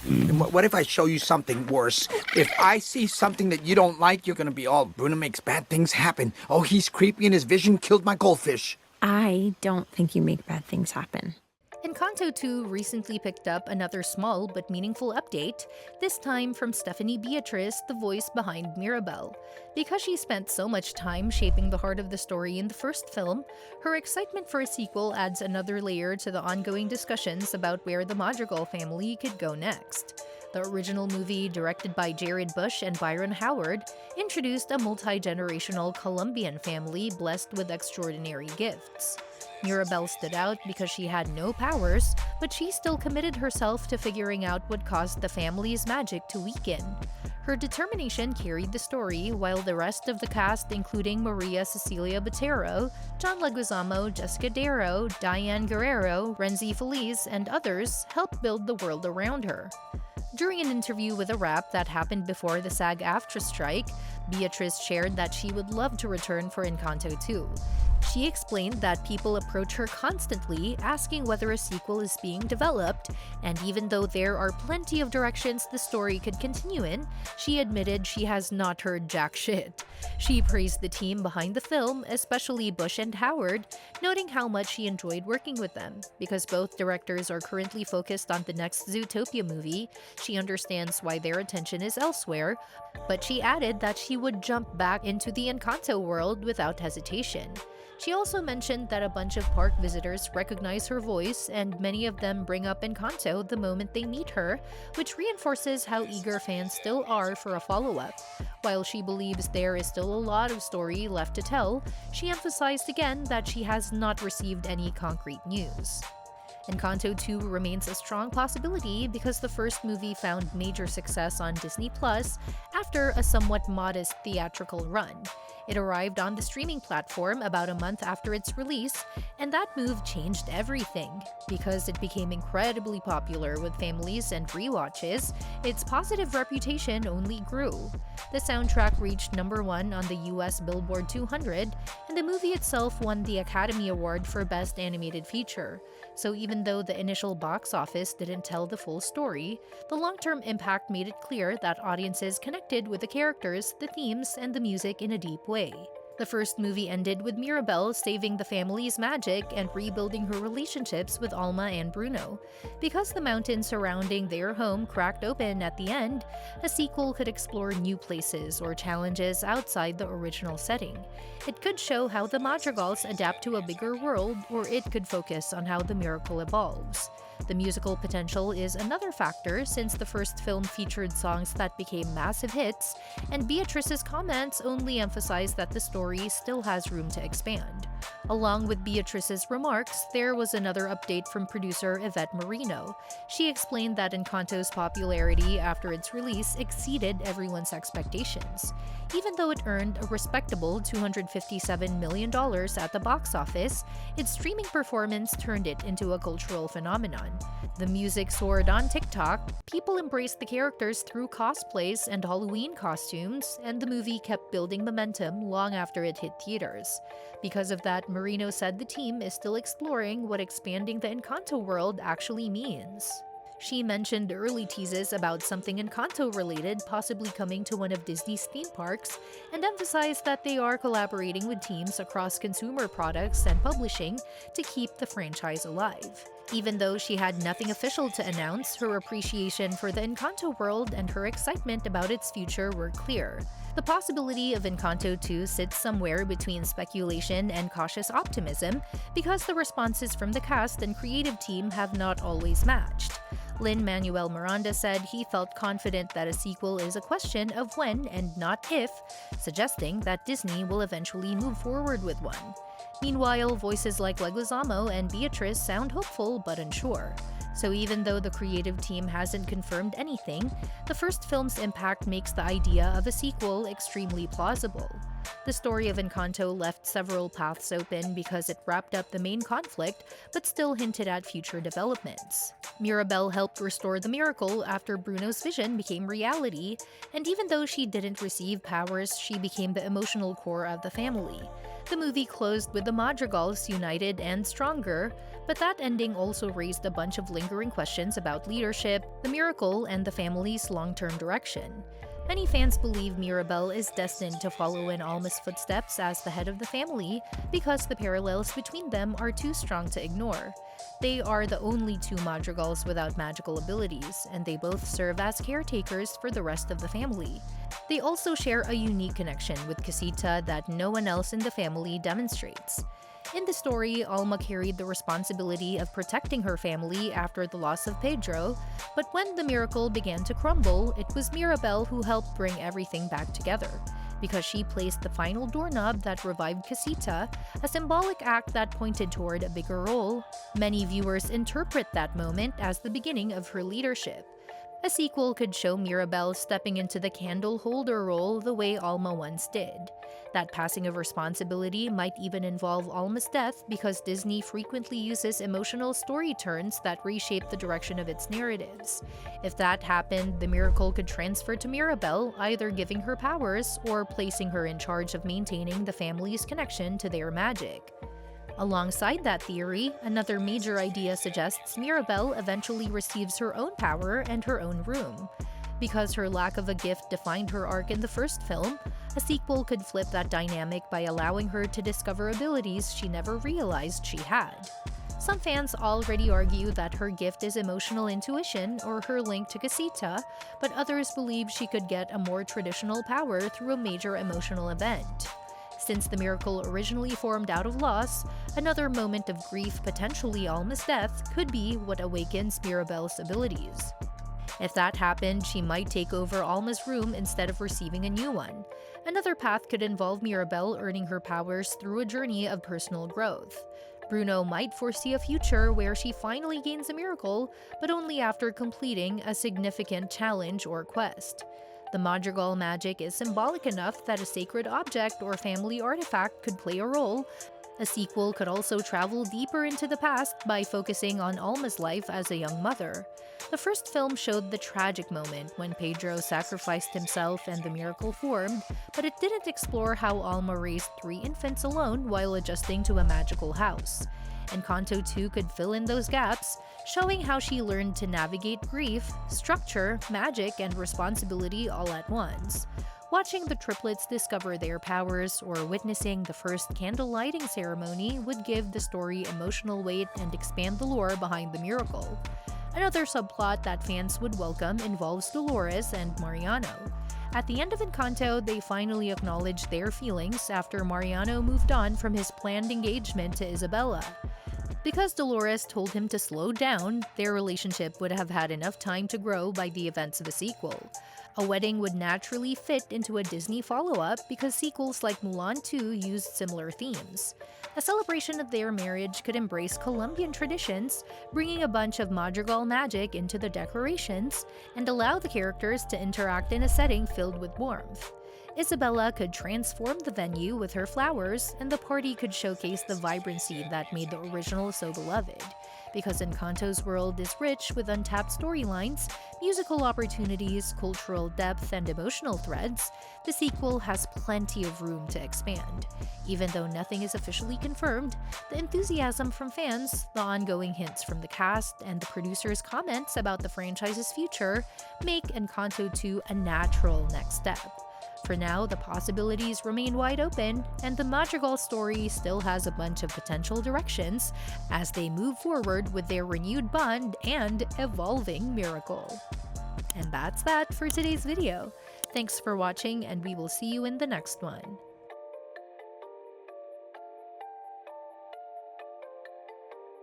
What if I show you something worse? If I see something that you don't like, you're gonna be all, Bruno makes bad things happen. Oh, he's creepy and his vision killed my goldfish. I don't think you make bad things happen. Encanto 2 recently picked up another small but meaningful update, this time from Stephanie Beatrice, the voice behind Mirabel. Because she spent so much time shaping the heart of the story in the first film, her excitement for a sequel adds another layer to the ongoing discussions about where the Madrigal family could go next. The original movie, directed by Jared Bush and Byron Howard, introduced a multi-generational Colombian family blessed with extraordinary gifts. Mirabel stood out because she had no powers, but she still committed herself to figuring out what caused the family's magic to weaken. Her determination carried the story, while the rest of the cast, including Maria Cecilia Botero, John Leguizamo, Jessica Darrow, Diane Guerrero, Renzi Feliz, and others, helped build the world around her. During an interview with a Wrap that happened before the SAG-AFTRA strike, Beatrice shared that she would love to return for Encanto 2. She explained that people approach her constantly asking whether a sequel is being developed, and even though there are plenty of directions the story could continue in, she admitted she has not heard jack shit. She praised the team behind the film, especially Bush and Howard, noting how much she enjoyed working with them. Because both directors are currently focused on the next Zootopia movie, she understands why their attention is elsewhere, but she added that she would jump back into the Encanto world without hesitation. She also mentioned that a bunch of park visitors recognize her voice, and many of them bring up Encanto the moment they meet her, which reinforces how eager fans still are for a follow-up. While she believes there is still a lot of story left to tell, she emphasized again that she has not received any concrete news. Encanto 2 remains a strong possibility because the first movie found major success on Disney Plus after a somewhat modest theatrical run. It arrived on the streaming platform about a month after its release, and that move changed everything. Because it became incredibly popular with families and rewatches, its positive reputation only grew. The soundtrack reached #1 on the US Billboard 200, and the movie itself won the Academy Award for Best Animated Feature. So even though the initial box office didn't tell the full story, the long-term impact made it clear that audiences connected with the characters, the themes, and the music in a deep way. The first movie ended with Mirabel saving the family's magic and rebuilding her relationships with Alma and Bruno. Because the mountains surrounding their home cracked open at the end, a sequel could explore new places or challenges outside the original setting. It could show how the Madrigals adapt to a bigger world, or it could focus on how the miracle evolves. The musical potential is another factor since the first film featured songs that became massive hits, and Beatrice's comments only emphasize that the story still has room to expand. Along with Beatrice's remarks, there was another update from producer Yvett Merino. She explained that Encanto's popularity after its release exceeded everyone's expectations. Even though it earned a respectable $257 million at the box office, its streaming performance turned it into a cultural phenomenon. The music soared on TikTok, people embraced the characters through cosplays and Halloween costumes, and the movie kept building momentum long after it hit theaters. Because of that, Merino said the team is still exploring what expanding the Encanto world actually means. She mentioned early teases about something Encanto-related possibly coming to one of Disney's theme parks, and emphasized that they are collaborating with teams across consumer products and publishing to keep the franchise alive. Even though she had nothing official to announce, her appreciation for the Encanto world and her excitement about its future were clear. The possibility of Encanto 2 sits somewhere between speculation and cautious optimism because the responses from the cast and creative team have not always matched. Lin-Manuel Miranda said he felt confident that a sequel is a question of when and not if, suggesting that Disney will eventually move forward with one. Meanwhile, voices like Leguizamo and Beatrice sound hopeful but unsure. So even though the creative team hasn't confirmed anything, the first film's impact makes the idea of a sequel extremely plausible. The story of Encanto left several paths open because it wrapped up the main conflict but still hinted at future developments. Mirabel helped restore the miracle after Bruno's vision became reality, and even though she didn't receive powers, she became the emotional core of the family. The movie closed with the Madrigals united and stronger, But that ending also raised a bunch of lingering questions about leadership, the miracle, and the family's long-term direction. Many fans believe Mirabel is destined to follow in Alma's footsteps as the head of the family because the parallels between them are too strong to ignore. They are the only two madrigals without magical abilities, and they both serve as caretakers for the rest of the family. They also share a unique connection with Casita that no one else in the family demonstrates. In the story, Alma carried the responsibility of protecting her family after the loss of Pedro, but when the miracle began to crumble, it was Mirabel who helped bring everything back together. Because she placed the final doorknob that revived Casita, a symbolic act that pointed toward a bigger role, many viewers interpret that moment as the beginning of her leadership. A sequel could show Mirabel stepping into the candle holder role the way Alma once did. That passing of responsibility might even involve Alma's death because Disney frequently uses emotional story turns that reshape the direction of its narratives. If that happened, the miracle could transfer to Mirabel, either giving her powers or placing her in charge of maintaining the family's connection to their magic. Alongside that theory, another major idea suggests Mirabel eventually receives her own power and her own room. Because her lack of a gift defined her arc in the first film, a sequel could flip that dynamic by allowing her to discover abilities she never realized she had. Some fans already argue that her gift is emotional intuition or her link to Casita, but others believe she could get a more traditional power through a major emotional event. Since the miracle originally formed out of loss, another moment of grief, potentially Alma's death, could be what awakens Mirabel's abilities. If that happened, she might take over Alma's room instead of receiving a new one. Another path could involve Mirabel earning her powers through a journey of personal growth. Bruno might foresee a future where she finally gains a miracle, but only after completing a significant challenge or quest. The madrigal magic is symbolic enough that a sacred object or family artifact could play a role. A sequel could also travel deeper into the past by focusing on Alma's life as a young mother. The first film showed the tragic moment when Pedro sacrificed himself and the miracle formed, but it didn't explore how Alma raised 3 infants alone while adjusting to a magical house. Encanto 2 could fill in those gaps, showing how she learned to navigate grief, structure, magic, and responsibility all at once. Watching the triplets discover their powers or witnessing the first candle lighting ceremony would give the story emotional weight and expand the lore behind the miracle. Another subplot that fans would welcome involves Dolores and Mariano. At the end of Encanto, they finally acknowledged their feelings after Mariano moved on from his planned engagement to Isabella. Because Dolores told him to slow down, their relationship would have had enough time to grow by the events of a sequel. A wedding would naturally fit into a Disney follow-up because sequels like Mulan 2 used similar themes. A celebration of their marriage could embrace Colombian traditions, bringing a bunch of madrigal magic into the decorations, and allow the characters to interact in a setting filled with warmth. Isabella could transform the venue with her flowers, and the party could showcase the vibrancy that made the original so beloved. Because Encanto's world is rich with untapped storylines, musical opportunities, cultural depth, and emotional threads, the sequel has plenty of room to expand. Even though nothing is officially confirmed, the enthusiasm from fans, the ongoing hints from the cast, and the producers' comments about the franchise's future make Encanto 2 a natural next step. For now, the possibilities remain wide open, and the madrigal story still has a bunch of potential directions as they move forward with their renewed bond and evolving miracle. And that's that for today's video. Thanks for watching, and we will see you in the next one.